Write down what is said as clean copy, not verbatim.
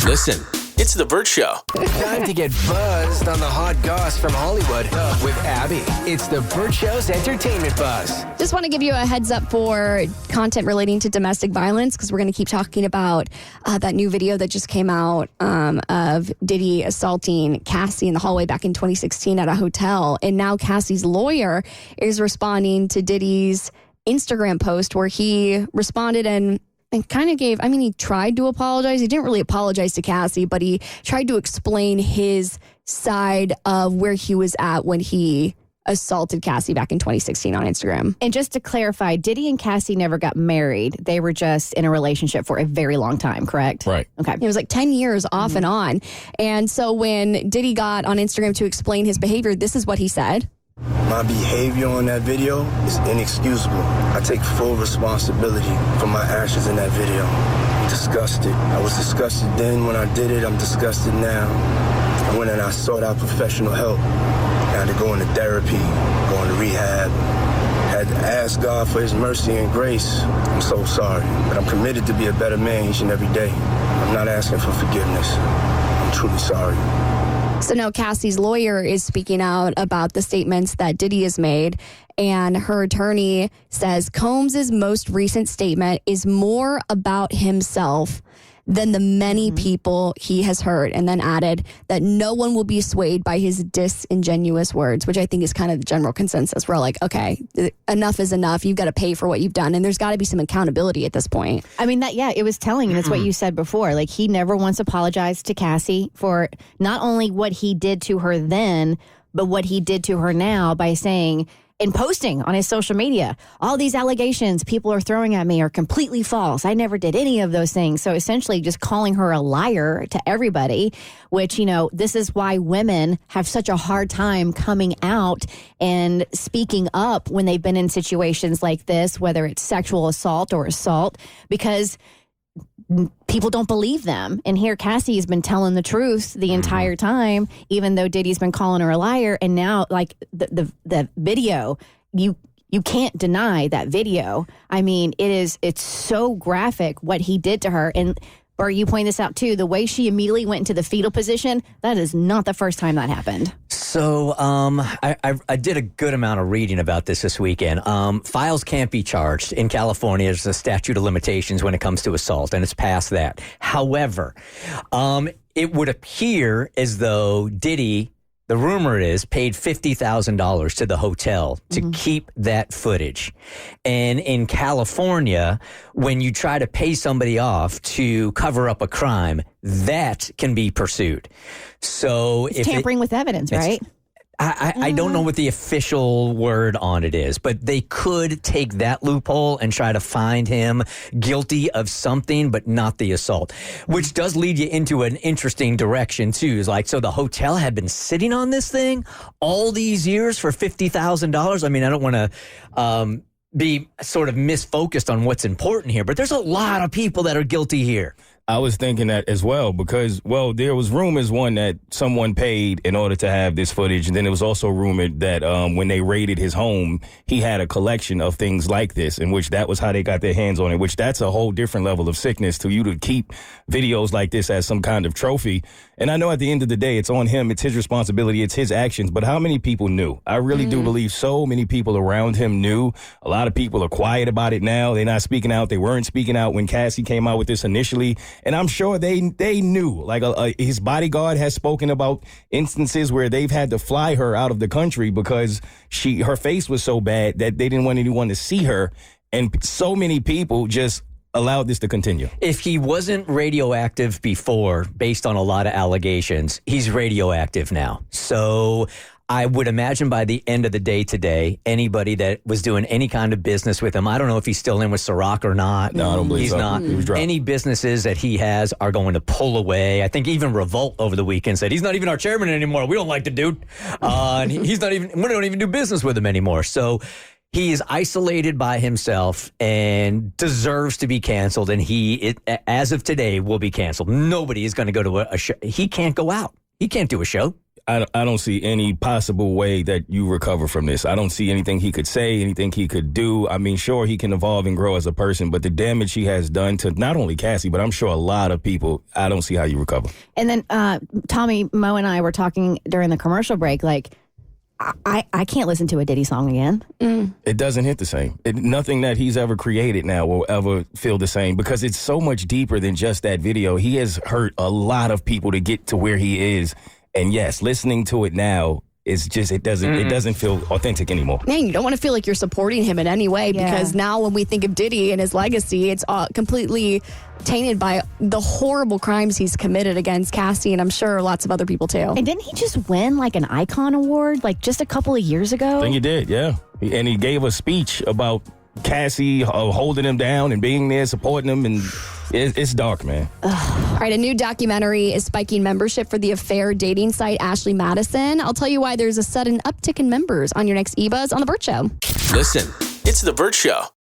Listen, it's The Bert Show. Time to get buzzed on the hot goss from Hollywood with Abby. It's The Bert Show's entertainment buzz. Just want to give you a heads up for content relating to domestic violence, because we're going to keep talking about that new video that just came out of Diddy assaulting Cassie in the hallway back in 2016 at a hotel. And now Cassie's lawyer is responding to Diddy's Instagram post where he responded and kind of gave, he tried to apologize. He didn't really apologize to Cassie, but he tried to explain his side of where he was at when he assaulted Cassie back in 2016 on Instagram. And just to clarify, Diddy and Cassie never got married. They were just in a relationship for a very long time, correct? Right. Okay. It was like 10 years off and on. And so when Diddy got on Instagram to explain his behavior, this is what he said. My behavior on that video is inexcusable. I take full responsibility for my actions in that video. I'm disgusted. I was disgusted then when I did it. I'm disgusted now. And when I sought out professional help, I had to go into therapy, go into rehab. Had to ask God for his mercy and grace. I'm so sorry, but I'm committed to be a better man each and every day. I'm not asking for forgiveness. I'm truly sorry. So now Cassie's lawyer is speaking out about the statements that Diddy has made, and her attorney says Combs' most recent statement is more about himself than the many people he has hurt, and then added that no one will be swayed by his disingenuous words, which I think is kind of the general consensus. We're all like, okay, enough is enough. You've got to pay for what you've done, and there's got to be some accountability at this point. It was telling, and it's what you said before. Like, he never once apologized to Cassie for not only what he did to her then, but what he did to her now by saying and posting on his social media, all these allegations people are throwing at me are completely false. I never did any of those things. So essentially just calling her a liar to everybody, which, this is why women have such a hard time coming out and speaking up when they've been in situations like this, whether it's sexual assault or assault, because people don't believe them. And here Cassie has been telling the truth the entire time, even though Diddy's been calling her a liar. And now, like, the video, you can't deny that video. It's so graphic what he did to her. And Bert, you point this out too, the way she immediately went into the fetal position, that is not the first time that happened. So I did a good amount of reading about this weekend. Files can't be charged. In California, there's a statute of limitations when it comes to assault, and it's past that. However, it would appear as though Diddy, the rumor is, paid $50,000 to the hotel to keep that footage. And in California, when you try to pay somebody off to cover up a crime, that can be pursued. So it's tampering with evidence, right? I don't know what the official word on it is, but they could take that loophole and try to find him guilty of something, but not the assault, which does lead you into an interesting direction, too. It's like, so the hotel had been sitting on this thing all these years for $50,000. I don't want to be sort of misfocused on what's important here, but there's a lot of people that are guilty here. I was thinking that as well because, there was rumors, one, that someone paid in order to have this footage. And then it was also rumored that when they raided his home, he had a collection of things like this, in which that was how they got their hands on it, which that's a whole different level of sickness to you to keep videos like this as some kind of trophy. And I know at the end of the day, it's on him. It's his responsibility. It's his actions. But how many people knew? I really do believe so many people around him knew. A lot of people are quiet about it now. They're not speaking out. They weren't speaking out when Cassie came out with this initially. And I'm sure they knew. Like his bodyguard has spoken about instances where they've had to fly her out of the country because her face was so bad that they didn't want anyone to see her. And so many people just allowed this to continue. If he wasn't radioactive before, based on a lot of allegations, he's radioactive now. So I would imagine by the end of the day today, anybody that was doing any kind of business with him, I don't know if he's still in with Ciroc or not. No, I don't believe he's so. Not. He was dropped. Any businesses that he has are going to pull away. I think even Revolt over the weekend said he's not even our chairman anymore. We don't like the dude. And he's not even. We don't even do business with him anymore. So he is isolated by himself and deserves to be canceled. And as of today, will be canceled. Nobody is going to go to a show. He can't go out. He can't do a show. I don't see any possible way that you recover from this. I don't see anything he could say, anything he could do. I mean, sure, he can evolve and grow as a person, but the damage he has done to not only Cassie, but I'm sure a lot of people, I don't see how you recover. And then Tommy, Mo, and I were talking during the commercial break, like, I can't listen to a Diddy song again. It doesn't hit the same. Nothing that he's ever created now will ever feel the same because it's so much deeper than just that video. He has hurt a lot of people to get to where he is. And yes, listening to it now is just, it doesn't feel authentic anymore. Man, you don't want to feel like you're supporting him in any way because now when we think of Diddy and his legacy, it's completely tainted by the horrible crimes he's committed against Cassie and I'm sure lots of other people too. And didn't he just win like an Icon Award like just a couple of years ago? I think he did, yeah. And he gave a speech about Cassie holding him down and being there, supporting him, and it's dark, man. All right, a new documentary is spiking membership for the affair dating site Ashley Madison. I'll tell you why there's a sudden uptick in members on your next eBuzz on The Bert Show. Listen, it's The Bert Show.